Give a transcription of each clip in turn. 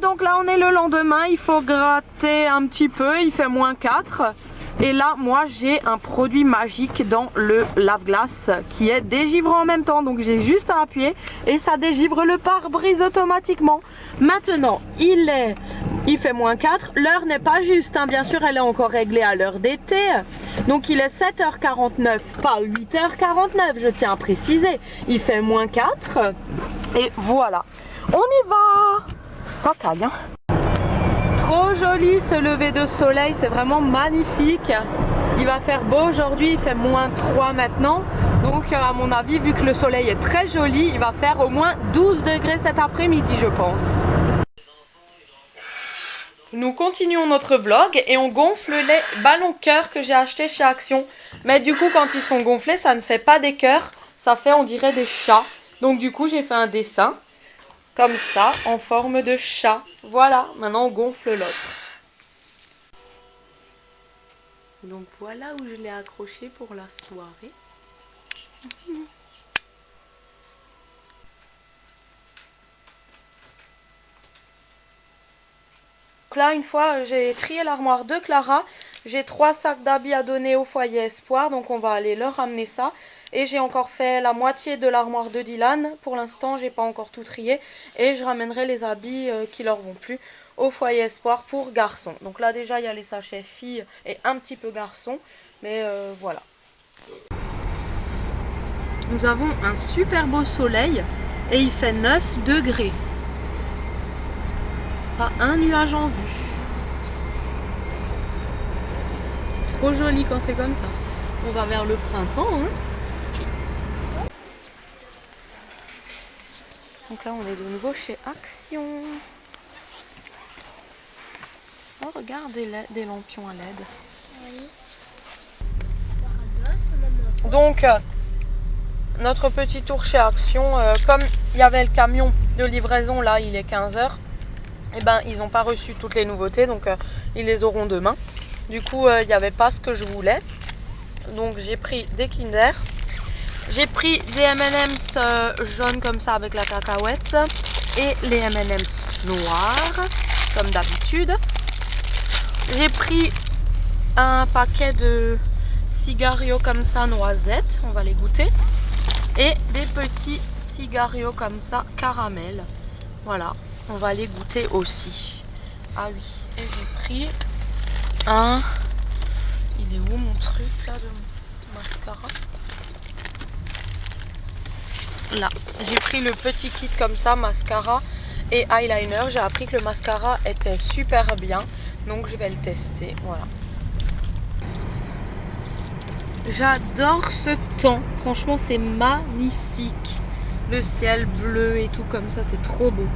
donc là on est le lendemain, il faut gratter un petit peu, il fait -4. Et là moi j'ai un produit magique dans le lave-glace qui est dégivrant en même temps. Donc j'ai juste à appuyer et ça dégivre le pare-brise automatiquement. Maintenant il fait -4, l'heure n'est pas juste, hein. Bien sûr elle est encore réglée à l'heure d'été. Donc il est 7h49, pas 8h49, je tiens à préciser. Il fait -4 et voilà, on y va. Ça caille, hein. Trop joli ce lever de soleil, c'est vraiment magnifique. Il va faire beau aujourd'hui, il fait -3 maintenant. Donc à mon avis, vu que le soleil est très joli, il va faire au moins 12 degrés cet après-midi, je pense. Nous continuons notre vlog et on gonfle les ballons cœurs que j'ai achetés chez Action. Mais du coup, quand ils sont gonflés, ça ne fait pas des cœurs, ça fait on dirait des chats. Donc du coup, j'ai fait un dessin. Comme ça, en forme de chat. Voilà, maintenant on gonfle l'autre. Donc voilà où je l'ai accroché pour la soirée. Donc là, une fois j'ai trié l'armoire de Clara, j'ai 3 sacs d'habits à donner au foyer Espoir, donc on va aller leur ramener ça. Et j'ai encore fait la moitié de l'armoire de Dylan. Pour l'instant, j'ai pas encore tout trié. Et je ramènerai les habits qui leur vont plus au foyer Espoir pour garçons. Donc là, déjà, il y a les sachets filles et un petit peu garçons. Mais voilà. Nous avons un super beau soleil et il fait 9 degrés. Pas un nuage en vue. C'est trop joli quand c'est comme ça. On va vers le printemps, hein. Donc là, on est de nouveau chez Action. Oh, regarde des lampions à LED. Oui. Donc, notre petit tour chez Action, comme il y avait le camion de livraison, là, il est 15h, et ben, ils n'ont pas reçu toutes les nouveautés, donc ils les auront demain. Du coup, il n'y avait pas ce que je voulais. Donc, j'ai pris des Kinder. J'ai pris des M&M's jaunes comme ça avec la cacahuète et les M&M's noirs comme d'habitude. J'ai pris un paquet de cigarios comme ça noisettes, on va les goûter, et des petits cigarios comme ça caramel. Voilà, on va les goûter aussi. Ah oui, et j'ai pris un... Il est où mon truc là de mascara? Là, j'ai pris le petit kit comme ça, mascara et eyeliner. J'ai appris que le mascara était super bien, donc je vais le tester. Voilà. J'adore ce temps, franchement c'est magnifique. Le ciel bleu et tout comme ça, c'est trop beau.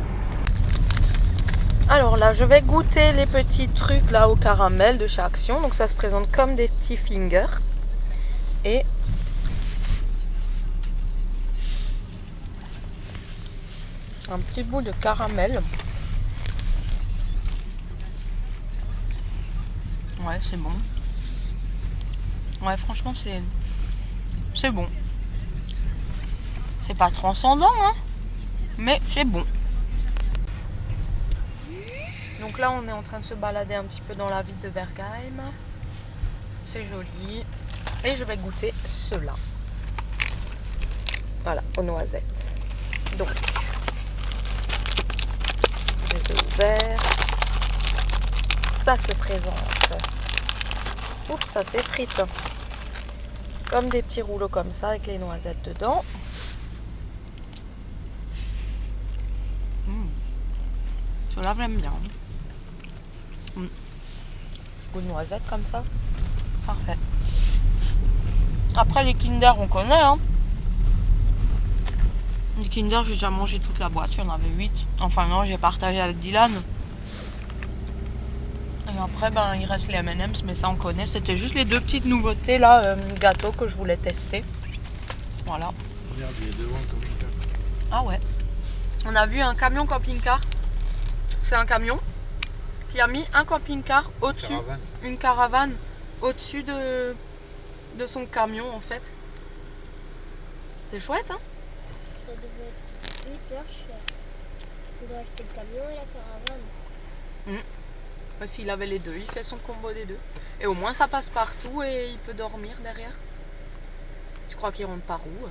Alors là, je vais goûter les petits trucs là au caramel de chez Action. Donc ça se présente comme des petits fingers. Et un petit bout de caramel. Ouais, c'est bon. Ouais, franchement, c'est bon. C'est pas transcendant, hein, mais c'est bon. Donc là, on est en train de se balader un petit peu dans la ville de Bergheim. C'est joli. Et je vais goûter ceux-là. Voilà, aux noisettes. Donc, je les ai ouverts. Ça se présente. Oups, ça s'effrite. Comme des petits rouleaux comme ça avec les noisettes dedans. Ceux-là, j'aime bien. Goût de noisette comme ça. Parfait. Après, les Kinder, on connaît. Hein. Les Kinder, j'ai déjà mangé toute la boîte. Il y en avait 8. Enfin, non, j'ai partagé avec Dylan. Et après, ben, il reste les M&M's, mais ça, on connaît. C'était juste les deux petites nouveautés, là, gâteaux que je voulais tester. Voilà. Regarde, il y a devant le camping-car. Ah ouais. On a vu un camion camping-car. C'est un camion qui a mis un camping-car au-dessus, une caravane au-dessus de son camion en fait. C'est chouette, hein? Ça devait être hyper cher. On doit acheter le camion et la caravane. S'il avait les deux, il fait son combo des deux. Et au moins ça passe partout et il peut dormir derrière. Je crois qu'il rentre par où?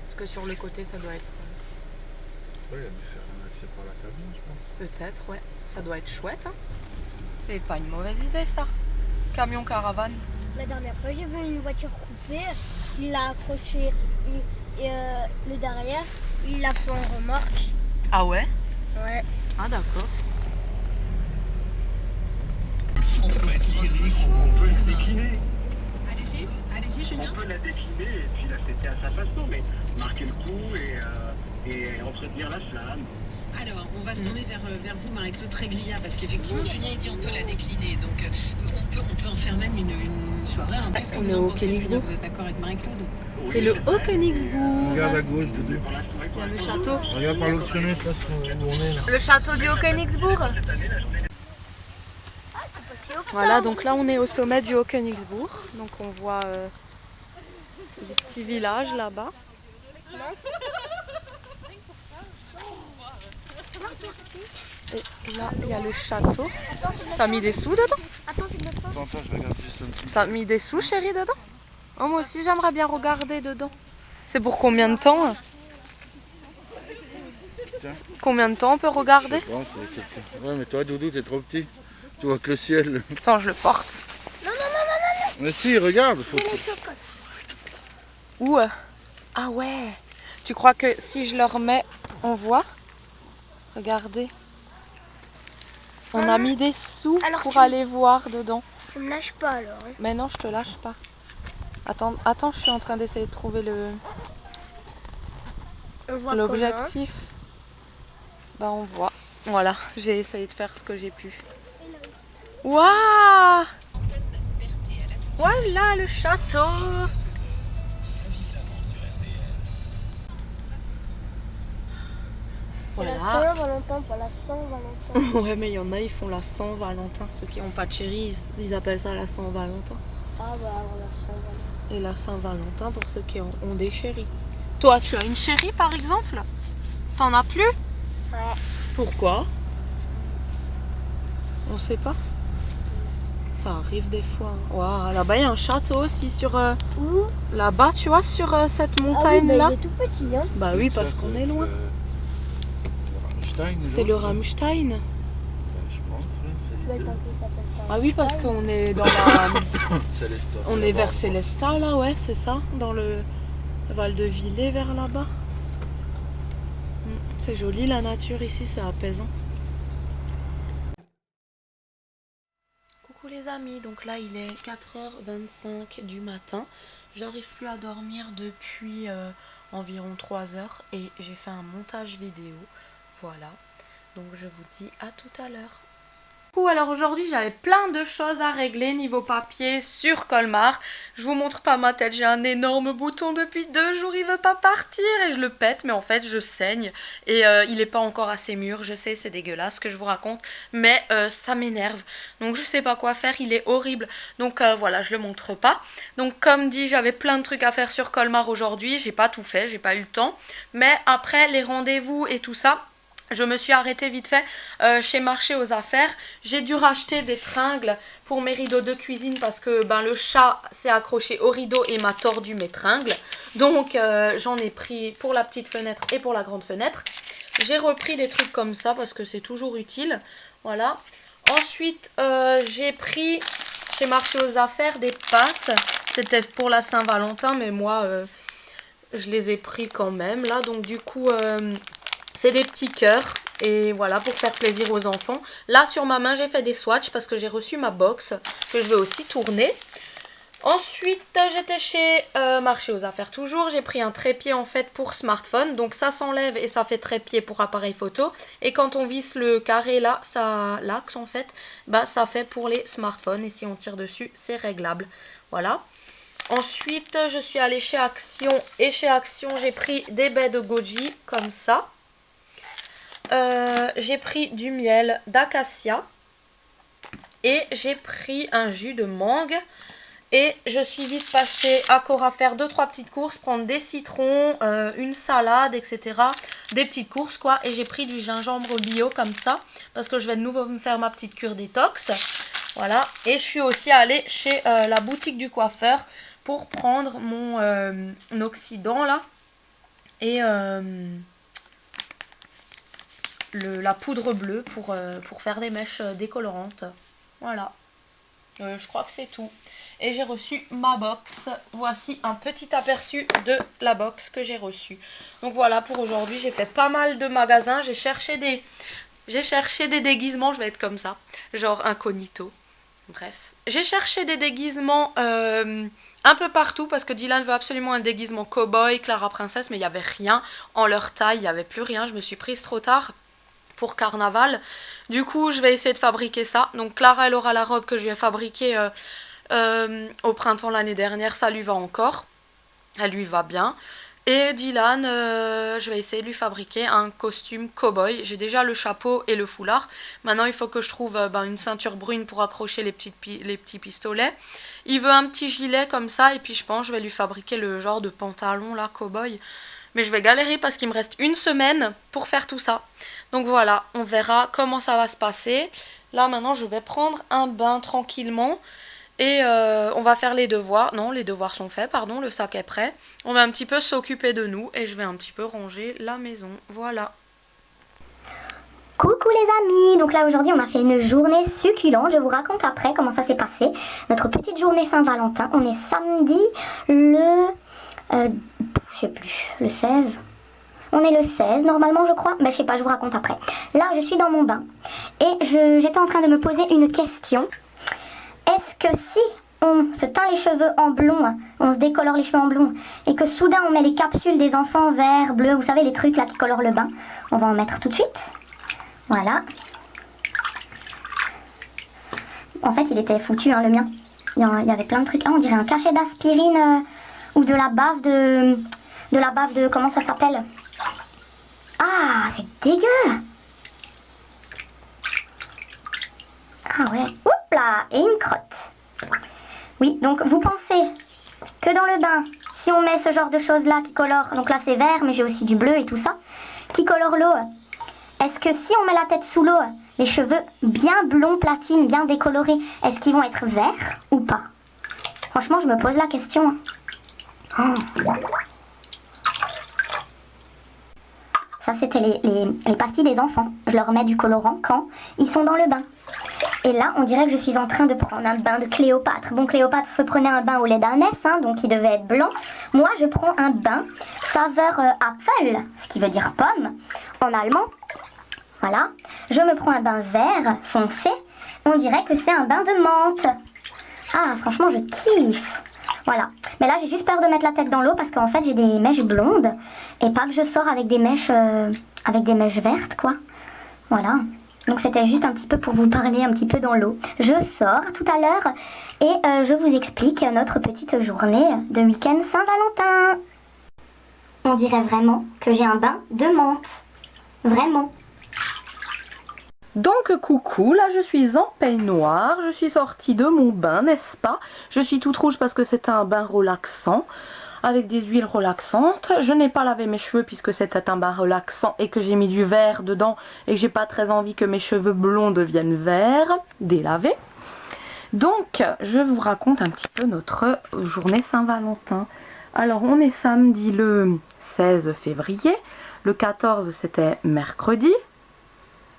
Parce que sur le côté ça doit être... Ouais, il a dû faire un accès par la cabine, je pense. Peut-être, ouais. Ça doit être chouette. Hein. C'est pas une mauvaise idée ça. Camion caravane. La dernière fois, j'ai vu une voiture coupée. Il l'a accroché le derrière. Il l'a fait en remorque. Ah ouais? Ouais. Ah d'accord. On peut être lyrique, on peut le décliner. Allez-y, Julien. On peut la décliner et puis la fêter à sa façon, mais marquer le coup et entretenir la flamme. Alors, on va se tourner vers vous, Marie-Claude Tréglia, parce qu'effectivement, Julien, il dit on peut la décliner. Donc, on peut en faire même une soirée. Hein. Qu'est-ce que vous en pensez, Julien? Vous êtes d'accord avec Marie-Claude? C'est le Haut-Königsbourg. Regarde à gauche, Doudou. Il y a le château. Regarde par l'autre fenêtre, là, où on est, là. Le château du Haut-Königsbourg. Ah, c'est pas si haut que ça. Voilà, donc là on est au sommet du Haut-Königsbourg. Donc on voit le petit village là-bas. Et là il y a le château. T'as mis des sous dedans? Attends, c'est de l'autre sens. Attends, je regarde juste un petit. T'as mis des sous chérie dedans? Oh moi aussi j'aimerais bien regarder dedans. C'est pour combien de temps? Tiens. Combien de temps on peut Je regarder? sais pas, c'est quelque- Ouais, mais toi, Doudou, t'es trop petit. Tu vois que le ciel. Attends, je le porte. Mais si, regarde. Faut... Où? Ah ouais. Tu crois que si je le remets, on voit? Regardez. On a mis des sous Alors pour tu- aller voir dedans. Tu me lâches pas alors. Hein. Mais non, je te lâche pas. Attends, je suis en train d'essayer de trouver On voit l'objectif. Bah on voit. Voilà, j'ai essayé de faire ce que j'ai pu. Waouh! Voilà le château! C'est la Voilà. Saint-Valentin, pas la Saint-Valentin. Ouais, mais il y en a, ils font la Saint-Valentin. Ceux qui n'ont pas de chéri, ils appellent ça la Saint-Valentin. Ah bah alors la Saint-Valentin. Et la Saint-Valentin pour ceux qui ont des chéris. Toi, tu as une chérie par exemple? T'en as plus? Ouais. Pourquoi? On sait pas. Ça arrive des fois. Waouh, là-bas il y a un château aussi sur Où? là-bas, tu vois, sur cette Ah oui, montagne bah, là. il est tout petit, hein. Bah oui, parce Ça, qu'on c'est est loin. le Rammstein, C'est le l'autre. Rammstein. Je pense, oui, c'est Bah, les deux. tant qu'il s'appelle pas. Ah oui, parce qu'on est dans la Célestat, on c'est est là-bas, vers je Célestat là, ouais, c'est ça, dans le Val de Villers vers là-bas. C'est joli la nature ici, c'est apaisant. Coucou les amis, donc là il est 4h25 du matin. J'arrive plus à dormir depuis environ 3 heures et j'ai fait un montage vidéo. Voilà, donc je vous dis à tout à l'heure. Alors aujourd'hui j'avais plein de choses à régler niveau papier sur Colmar. Je vous montre pas ma tête, j'ai un énorme bouton depuis 2 jours, il veut pas partir et je le pète, mais en fait je saigne et il est pas encore assez mûr. Je sais, c'est dégueulasse ce que je vous raconte, mais ça m'énerve, donc je sais pas quoi faire, il est horrible, donc voilà, je le montre pas. Donc comme dit, j'avais plein de trucs à faire sur Colmar aujourd'hui, j'ai pas tout fait, j'ai pas eu le temps, mais après les rendez-vous et tout ça, je me suis arrêtée vite fait chez Marché aux Affaires. J'ai dû racheter des tringles pour mes rideaux de cuisine parce que le chat s'est accroché au rideau et m'a tordu mes tringles. Donc j'en ai pris pour la petite fenêtre et pour la grande fenêtre. J'ai repris des trucs comme ça parce que c'est toujours utile. Voilà. Ensuite j'ai pris chez Marché aux Affaires des pâtes. C'était pour la Saint-Valentin mais moi je les ai pris quand même là. Donc du coup... c'est des petits cœurs et voilà pour faire plaisir aux enfants. Là sur ma main j'ai fait des swatchs parce que j'ai reçu ma box que je vais aussi tourner. Ensuite j'étais chez Marché aux Affaires toujours. J'ai pris un trépied en fait pour smartphone. Donc ça s'enlève et ça fait trépied pour appareil photo. Et quand on visse le carré là, ça l'axe en fait, ça fait pour les smartphones. Et si on tire dessus c'est réglable. Voilà. Ensuite je suis allée chez Action et chez Action j'ai pris des baies de goji comme ça. J'ai pris du miel d'acacia et j'ai pris un jus de mangue Et je suis vite passée à Cora faire 2-3 petites courses, prendre des citrons, une salade, etc. Des petites courses quoi. Et j'ai pris du gingembre bio comme ça, parce que je vais de nouveau me faire ma petite cure détox. Voilà. Et je suis aussi allée chez la boutique du coiffeur pour prendre mon oxydant là. Et la poudre bleue pour faire des mèches décolorantes. Voilà. Je crois que c'est tout. Et j'ai reçu ma box. Voici un petit aperçu de la box que j'ai reçue. Donc voilà pour aujourd'hui. J'ai fait pas mal de magasins. J'ai cherché des déguisements. Je vais être comme ça. Genre incognito. Bref. J'ai cherché des déguisements un peu partout parce que Dylan veut absolument un déguisement cow-boy, Clara princesse, mais il n'y avait rien. En leur taille, il n'y avait plus rien. Je me suis prise trop tard pour carnaval. Du coup, je vais essayer de fabriquer ça. Donc Clara, elle aura la robe que je lui ai fabriquée au printemps l'année dernière. Ça lui va encore. Elle lui va bien. Et Dylan, je vais essayer de lui fabriquer un costume cow-boy. J'ai déjà le chapeau et le foulard. Maintenant, il faut que je trouve une ceinture brune pour accrocher les petits pistolets. Il veut un petit gilet comme ça. Et puis, je pense que je vais lui fabriquer le genre de pantalon là, cow-boy. Mais je vais galérer parce qu'il me reste une semaine pour faire tout ça. Donc voilà, on verra comment ça va se passer. Là, maintenant, je vais prendre un bain tranquillement. Et on va faire les devoirs. Non, les devoirs sont faits, pardon, le sac est prêt. On va un petit peu s'occuper de nous et je vais un petit peu ranger la maison. Voilà. Coucou les amis, donc là aujourd'hui on a fait une journée succulente, je vous raconte après comment ça s'est passé. Notre petite journée Saint-Valentin, on est samedi le... je sais plus, le 16. On est le 16 normalement je crois, je sais pas, je vous raconte après. Là je suis dans mon bain et j'étais en train de me poser une question. Est-ce que si on se teint les cheveux en blond, on se décolore les cheveux en blond, et que soudain on met les capsules des enfants verts, bleus, vous savez les trucs là qui colorent le bain, on va en mettre tout de suite. Voilà. En fait il était foutu le mien. Il y avait plein de trucs. Ah, on dirait un cachet d'aspirine ou de la bave de... comment ça s'appelle? Ah, c'est dégueu. Ah ouais. Oups là, et une crotte. Oui, donc vous pensez que dans le bain, si on met ce genre de choses là qui colorent, donc là c'est vert, mais j'ai aussi du bleu et tout ça, qui colore l'eau, est-ce que si on met la tête sous l'eau, les cheveux bien blonds, platine, bien décolorés, est-ce qu'ils vont être verts ou pas? Franchement, je me pose la question. Oh. Ça, c'était les pastilles des enfants. Je leur mets du colorant quand ils sont dans le bain. Et là, on dirait que je suis en train de prendre un bain de Cléopâtre. Bon, Cléopâtre se prenait un bain au lait d'ânesse, donc il devait être blanc. Moi, je prends un bain saveur Apfel, ce qui veut dire pomme, en allemand. Voilà. Je me prends un bain vert foncé. On dirait que c'est un bain de menthe. Ah, franchement, je kiffe. Voilà. Mais là, j'ai juste peur de mettre la tête dans l'eau parce qu'en fait, j'ai des mèches blondes. Et pas que je sors avec des mèches vertes, quoi. Voilà. Donc c'était juste un petit peu pour vous parler un petit peu dans l'eau. Je sors tout à l'heure et je vous explique notre petite journée de week-end Saint-Valentin. On dirait vraiment que j'ai un bain de menthe. Vraiment. Donc coucou, là je suis en peignoir, je suis sortie de mon bain, n'est-ce pas? Je suis toute rouge parce que c'est un bain relaxant, avec des huiles relaxantes. Je n'ai pas lavé mes cheveux puisque c'était un bain relaxant et que j'ai mis du vert dedans et que j'ai pas très envie que mes cheveux blonds deviennent verts, délavés. Donc je vous raconte un petit peu notre journée Saint-Valentin. Alors on est samedi le 16 février, le 14 c'était mercredi,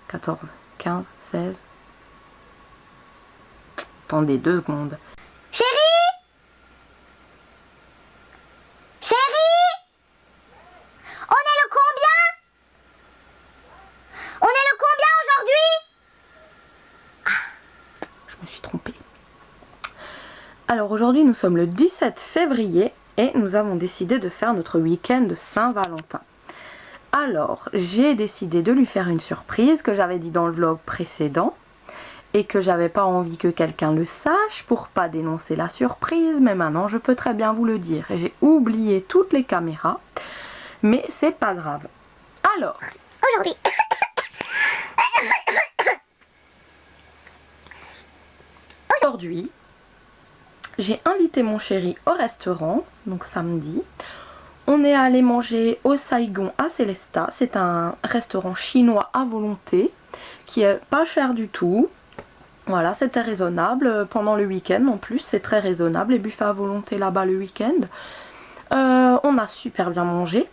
14, 15, 16... Attendez 2 secondes. Chérie! Chérie! On est le combien? On est le combien aujourd'hui? Je me suis trompée. Alors aujourd'hui nous sommes le 17 février et nous avons décidé de faire notre week-end de Saint-Valentin. Alors j'ai décidé de lui faire une surprise que j'avais dit dans le vlog précédent et que j'avais pas envie que quelqu'un le sache pour pas dénoncer la surprise, mais maintenant je peux très bien vous le dire. J'ai oublié toutes les caméras, mais c'est pas grave. Alors, aujourd'hui, j'ai invité mon chéri au restaurant, donc samedi. On est allé manger au Saigon à Célestat. C'est un restaurant chinois à volonté qui est pas cher du tout. Voilà, c'était raisonnable. Pendant le week-end en plus, c'est très raisonnable. Les buffets à volonté là-bas le week-end. On a super bien mangé.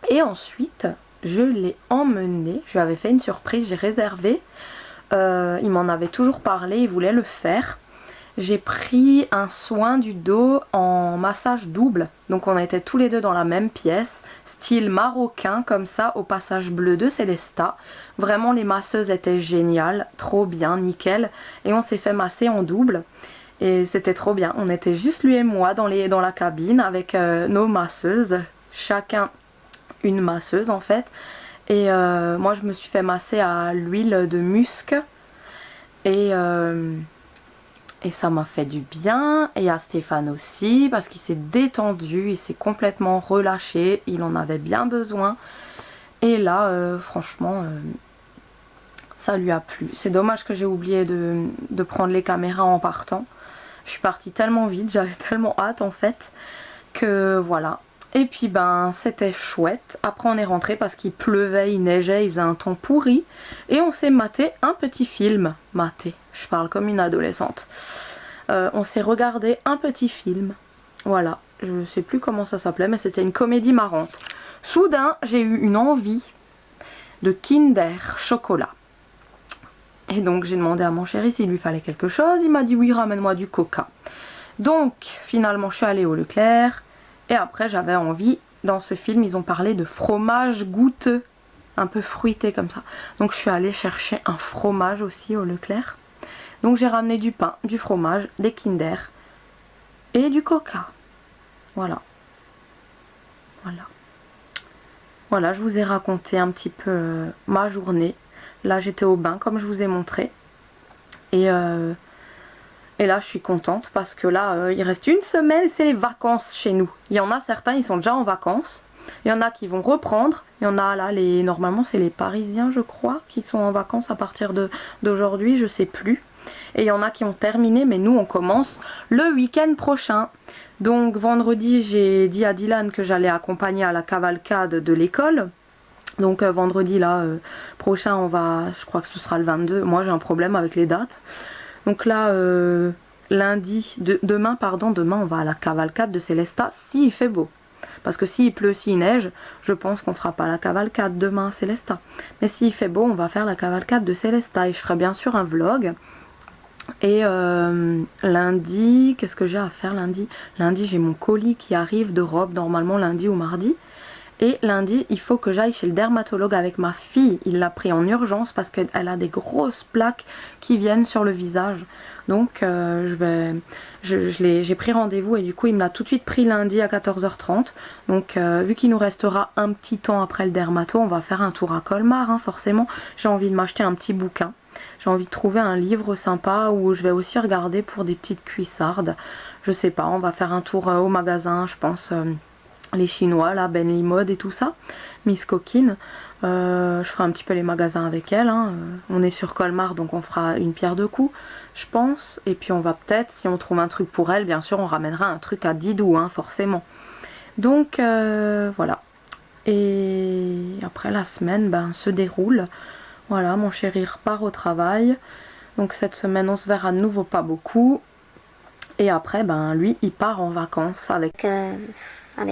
Et ensuite, je l'ai emmené. Je lui avais fait une surprise, j'ai réservé. Il m'en avait toujours parlé, il voulait le faire. J'ai pris un soin du dos en massage double. Donc on était tous les deux dans la même pièce, style marocain comme ça, au passage bleu de Célestat. Vraiment les masseuses étaient géniales, trop bien, nickel. Et on s'est fait masser en double. Et c'était trop bien. On était juste lui et moi dans la cabine avec nos masseuses. Chacun une masseuse en fait. Et moi je me suis fait masser à l'huile de musc. Et ça m'a fait du bien, et à Stéphane aussi, parce qu'il s'est détendu, il s'est complètement relâché, il en avait bien besoin. Et là, franchement, ça lui a plu. C'est dommage que j'ai oublié de prendre les caméras en partant. Je suis partie tellement vite, j'avais tellement hâte en fait, que voilà. Et puis ben c'était chouette. Après on est rentré parce qu'il pleuvait, il neigeait, il faisait un temps pourri. Et on s'est maté un petit film. Maté, je parle comme une adolescente. On s'est regardé un petit film. Voilà, je sais plus comment ça s'appelait, mais c'était une comédie marrante. Soudain j'ai eu une envie de Kinder chocolat. Et donc j'ai demandé à mon chéri s'il lui fallait quelque chose. Il m'a dit oui, ramène-moi du coca. Donc finalement je suis allée au Leclerc. Et après j'avais envie, dans ce film ils ont parlé de fromage goûteux, un peu fruité comme ça. Donc je suis allée chercher un fromage aussi au Leclerc. Donc j'ai ramené du pain, du fromage, des Kinder et du coca. Voilà. Voilà, je vous ai raconté un petit peu ma journée. Là j'étais au bain comme je vous ai montré. Et là je suis contente parce que là il reste une semaine, c'est les vacances chez nous. Il y en a certains, ils sont déjà en vacances. Il y en a qui vont reprendre. Il y en a là, normalement c'est les Parisiens je crois, qui sont en vacances à partir d'aujourd'hui, je sais plus. Et il y en a qui ont terminé, mais nous on commence le week-end prochain. Donc vendredi j'ai dit à Dylan que j'allais accompagner à la cavalcade de l'école. Donc vendredi là prochain on va, je crois que ce sera le 22. Moi j'ai un problème avec les dates. Donc là, demain on va à la cavalcade de Célestat s'il fait beau. Parce que s'il pleut, s'il neige, je pense qu'on fera pas la cavalcade demain à Célestat. Mais s'il fait beau, on va faire la cavalcade de Célestat. Et je ferai bien sûr un vlog. Et lundi, qu'est-ce que j'ai à faire lundi? Lundi, j'ai mon colis qui arrive de robe, normalement lundi ou mardi. Et lundi, il faut que j'aille chez le dermatologue avec ma fille. Il l'a pris en urgence parce qu'elle a des grosses plaques qui viennent sur le visage. Donc j'ai pris rendez-vous et du coup il me l'a tout de suite pris lundi à 14h30. Donc vu qu'il nous restera un petit temps après le dermato, on va faire un tour à Colmar hein, forcément. J'ai envie de m'acheter un petit bouquin. J'ai envie de trouver un livre sympa où je vais aussi regarder pour des petites cuissardes. Je sais pas, on va faire un tour au magasin, je pense... les Chinois là, Benly Mode et tout ça, Miss Coquine. Je ferai un petit peu les magasins avec elle hein. On est sur Colmar donc on fera une pierre deux coups je pense. Et puis on va peut-être, si on trouve un truc pour elle, bien sûr on ramènera un truc à Didou hein, forcément. Donc voilà. Et après la semaine se déroule. Voilà, mon chéri repart au travail. Donc cette semaine on se verra de nouveau pas beaucoup. Et après lui il part en vacances avec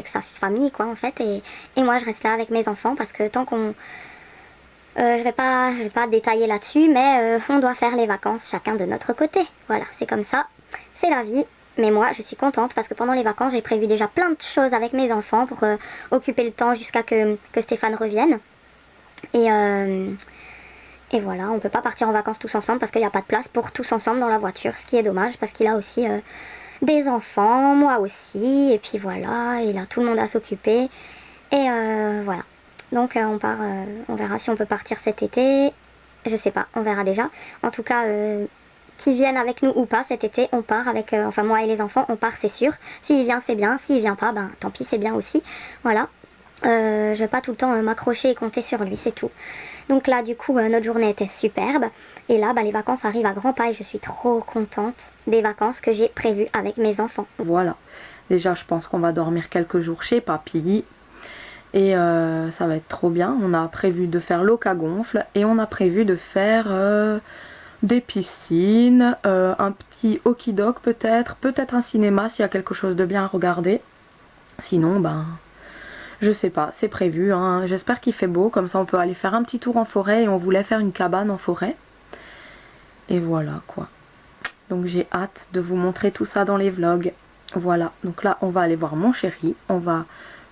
sa famille quoi en fait, et moi je reste là avec mes enfants parce que tant qu'on je vais pas détailler là-dessus, mais on doit faire les vacances chacun de notre côté. Voilà, c'est comme ça, c'est la vie. Mais moi je suis contente parce que pendant les vacances j'ai prévu déjà plein de choses avec mes enfants pour occuper le temps jusqu'à que Stéphane revienne. Et voilà, on peut pas partir en vacances tous ensemble parce qu'il n'y a pas de place pour tous ensemble dans la voiture, ce qui est dommage parce qu'il a aussi des enfants, moi aussi, et puis voilà, il a tout le monde à s'occuper. Et voilà, donc on part, on verra si on peut partir cet été, je sais pas, on verra déjà. En tout cas, qu'ils viennent avec nous ou pas cet été, on part avec, enfin moi et les enfants, on part c'est sûr. S'il vient c'est bien, s'il vient pas, tant pis c'est bien aussi, voilà. Je vais pas tout le temps m'accrocher et compter sur lui, c'est tout. Donc là du coup notre journée était superbe Et là, bah, les vacances arrivent à grands pas et je suis trop contente des vacances que j'ai prévues avec mes enfants. Voilà, déjà je pense qu'on va dormir quelques jours chez papy. Et ça va être trop bien. On a prévu de faire l'eau à gonfle et on a prévu de faire des piscines, un petit okidok peut-être un cinéma s'il y a quelque chose de bien à regarder. Sinon, ben, je sais pas, c'est prévu, hein. J'espère qu'il fait beau, comme ça on peut aller faire un petit tour en forêt et on voulait faire une cabane en forêt. Et voilà quoi. Donc j'ai hâte de vous montrer tout ça dans les vlogs. Voilà, donc là on va aller voir mon chéri, on va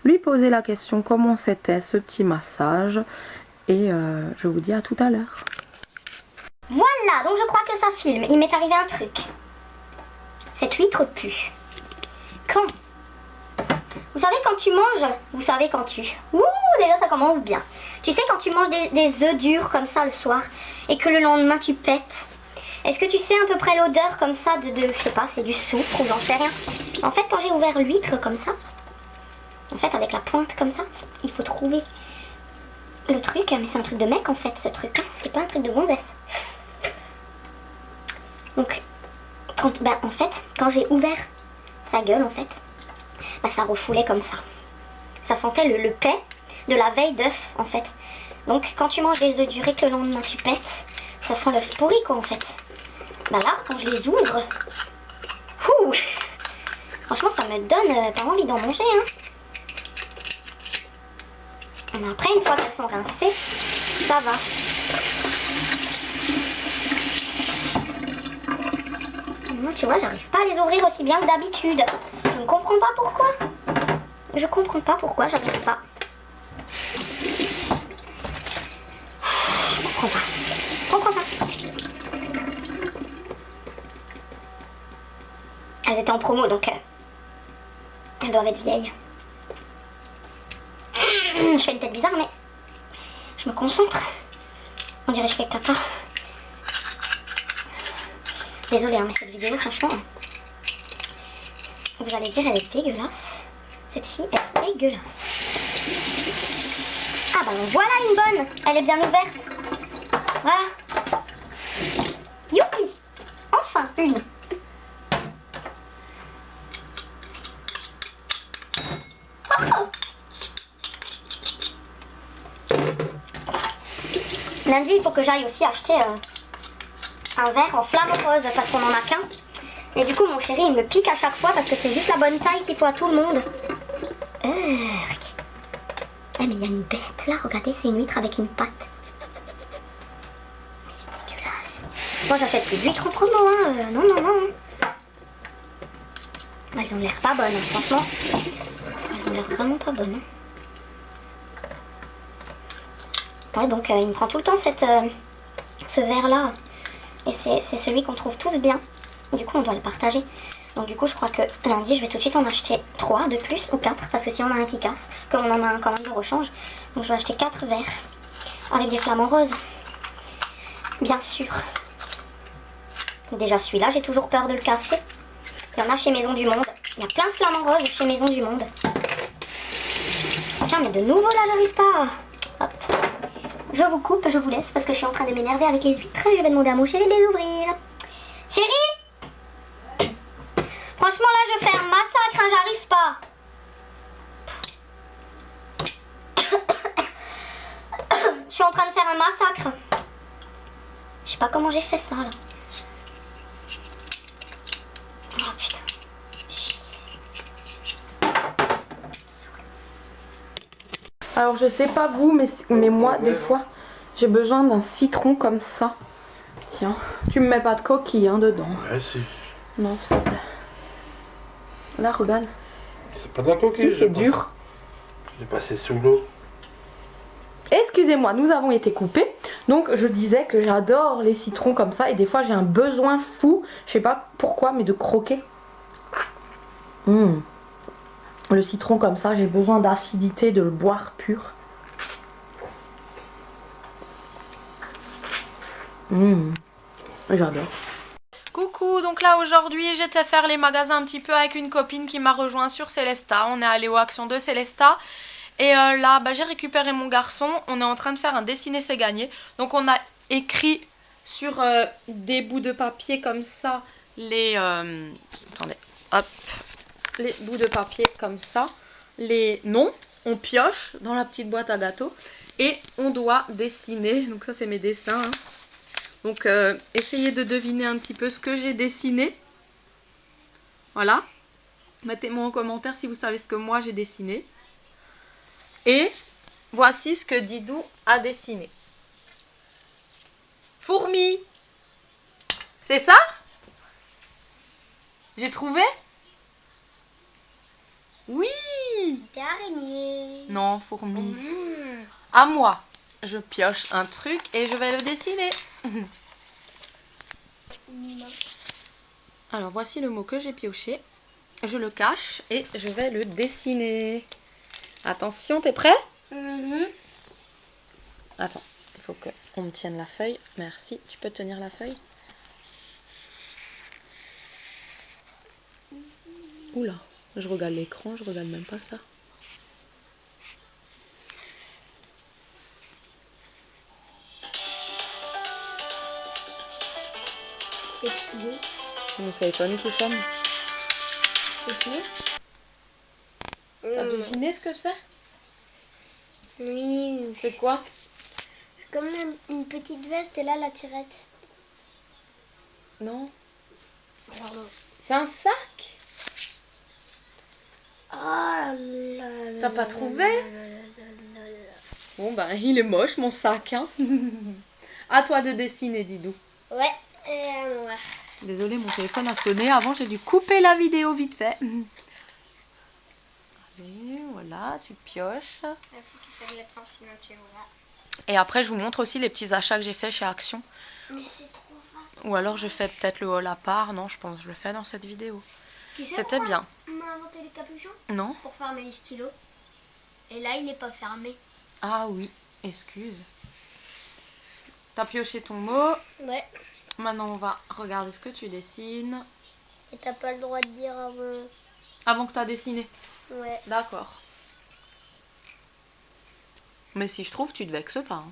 lui poser la question comment c'était ce petit massage et je vous dis à tout à l'heure. Voilà, donc je crois que ça filme. Il m'est arrivé un truc. Cette huître pue. Quand? Vous savez quand tu manges, vous savez quand tu... Ouh, déjà ça commence bien. Tu sais quand tu manges des œufs durs comme ça le soir et que le lendemain tu pètes. Est-ce que tu sais à peu près l'odeur comme ça de je sais pas, c'est du soufre ou j'en sais rien. En fait quand j'ai ouvert l'huître comme ça, en fait avec la pointe comme ça, il faut trouver le truc, mais c'est un truc de mec en fait ce truc, c'est pas un truc de gonzesse. Donc, en fait, quand j'ai ouvert sa gueule en fait, bah, ça refoulait comme ça. Ça sentait le paix de la veille d'œuf en fait. Donc quand tu manges des œufs durs et que le lendemain tu pètes, ça sent l'œuf pourri quoi en fait. Bah là, quand je les ouvre, franchement ça me donne pas envie d'en manger hein. Mais après une fois qu'elles sont rincées, ça va. Moi tu vois j'arrive pas à les ouvrir aussi bien que d'habitude. Je ne comprends pas pourquoi. Je comprends pas pourquoi j'arrive pas. Je comprends pas. Je comprends pas. Elles étaient en promo donc elles doivent être vieilles. Je fais une tête bizarre mais je me concentre. On dirait que je fais caca. Désolée hein, mais cette vidéo franchement, vous allez dire elle est dégueulasse. Cette fille elle est dégueulasse. Ah bah voilà une bonne. Elle est bien ouverte. Voilà. Youpi. Enfin une. Lundi, il faut que j'aille aussi acheter un verre en flamme rose parce qu'on en a qu'un. Et du coup, mon chéri, il me pique à chaque fois parce que c'est juste la bonne taille qu'il faut à tout le monde. Eh, mais il y a une bête là, regardez, c'est une huître avec une patte. Mais c'est dégueulasse. Moi, j'achète plus d'huîtres en promo, hein. Non, non, non. Elles ont l'air pas bonnes, hein, franchement. Elles ont l'air vraiment pas bonnes. Hein. Ouais, donc il me prend tout le temps ce verre là et c'est celui qu'on trouve tous bien, du coup on doit le partager. Donc du coup je crois que lundi je vais tout de suite en acheter 3 de plus ou 4 parce que si on a un qui casse, comme on en a un quand même de rechange, donc je vais acheter 4 verres avec des flamants roses bien sûr. Déjà celui-là j'ai toujours peur de le casser. Il y en a chez Maison du Monde, il y a plein de flamants roses chez Maison du Monde. Tiens mais de nouveau là j'arrive pas. Hop. Je vous coupe, je vous laisse parce que je suis en train de m'énerver avec les huîtres et je vais demander à mon chéri de les ouvrir. Chéri, franchement là je fais un massacre, hein, j'arrive pas. Je suis en train de faire un massacre. Je sais pas comment j'ai fait ça là. Oh putain. Alors je sais pas vous, mais moi des fois j'ai besoin d'un citron comme ça. Tiens, tu me mets pas de coquille hein, dedans. Ouais, si. Non, s'il te plaît. Là, regarde. C'est pas de la coquille. Si, c'est dur. J'ai passé sous l'eau. Excusez-moi, nous avons été coupés. Donc je disais que j'adore les citrons comme ça. Et des fois j'ai un besoin fou, je sais pas pourquoi, mais de croquer. Le citron comme ça, j'ai besoin d'acidité, de le boire pur. J'adore. Coucou, donc là aujourd'hui j'étais faire les magasins un petit peu avec une copine qui m'a rejoint sur Célesta. On est allé aux actions de Célesta. Et là j'ai récupéré mon garçon. On est en train de faire un dessiner c'est gagné. Donc on a écrit sur des bouts de papier comme ça, attendez, hop, les bouts de papier comme ça, les noms, on pioche dans la petite boîte à gâteaux et on doit dessiner. Donc ça c'est mes dessins, hein. Donc essayez de deviner un petit peu ce que j'ai dessiné. Voilà. Mettez-moi en commentaire si vous savez ce que moi j'ai dessiné. Et voici ce que Didou a dessiné. Fourmi. C'est ça? J'ai trouvé? Oui. C'était araignée. Non, fourmi. À moi. Je pioche un truc et je vais le dessiner. Alors voici le mot que j'ai pioché. Je le cache et je vais le dessiner. Attention, t'es prêt? Attends, il faut qu'on me tienne la feuille. Merci, tu peux tenir la feuille? Oula, je regarde l'écran, je regarde même pas ça. C'est qui? Mon téléphone tout sonne. C'est qui? T'as deviné ce que c'est? Oui. C'est quoi? Comme une petite veste et là la tirette. Non. Pardon. C'est un sac? Oh là là. T'as pas trouvé? Bon ben il est moche mon sac, hein. À toi de dessiner, Didou. Ouais, moi. Désolée, mon téléphone a sonné. Avant, j'ai dû couper la vidéo vite fait. Allez, voilà, tu pioches. Il faut que ça mette sinon tu vois. Et après, je vous montre aussi les petits achats que j'ai fait chez Action. Mais c'est trop facile. Ou alors, je fais peut-être le haul à part. Non, je pense que je le fais dans cette vidéo. Tu sais C'était bien. On m'a inventé les capuchons Non? pour fermer les stylos. Et là, il n'est pas fermé. Ah oui, excuse. T'as pioché ton mot. Ouais. Maintenant, on va regarder ce que tu dessines. Et t'as pas le droit de dire avant. Avant que t'as dessiné. Ouais. D'accord. Mais si je trouve, tu te vexes pas. Hein.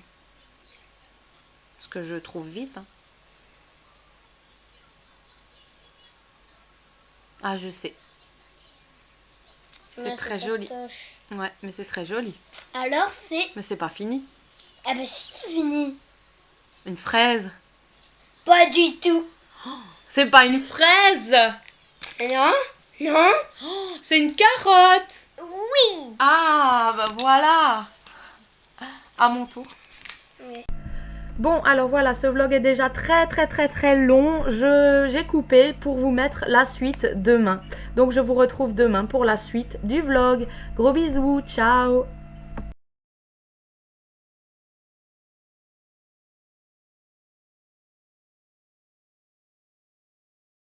Parce que je trouve vite. Hein. Ah, je sais. C'est Ouais, très joli. fastoche. Ouais, mais c'est très joli. Alors c'est. Mais c'est pas fini. Ah bah si, c'est fini. Une fraise. Pas du tout. C'est pas une fraise. Non. Non. Oh, c'est une carotte. Oui. Ah, bah voilà. À mon tour. Ouais. Bon, alors voilà, ce vlog est déjà très long. J'ai coupé pour vous mettre la suite demain. Donc je vous retrouve demain pour la suite du vlog. Gros bisous, ciao.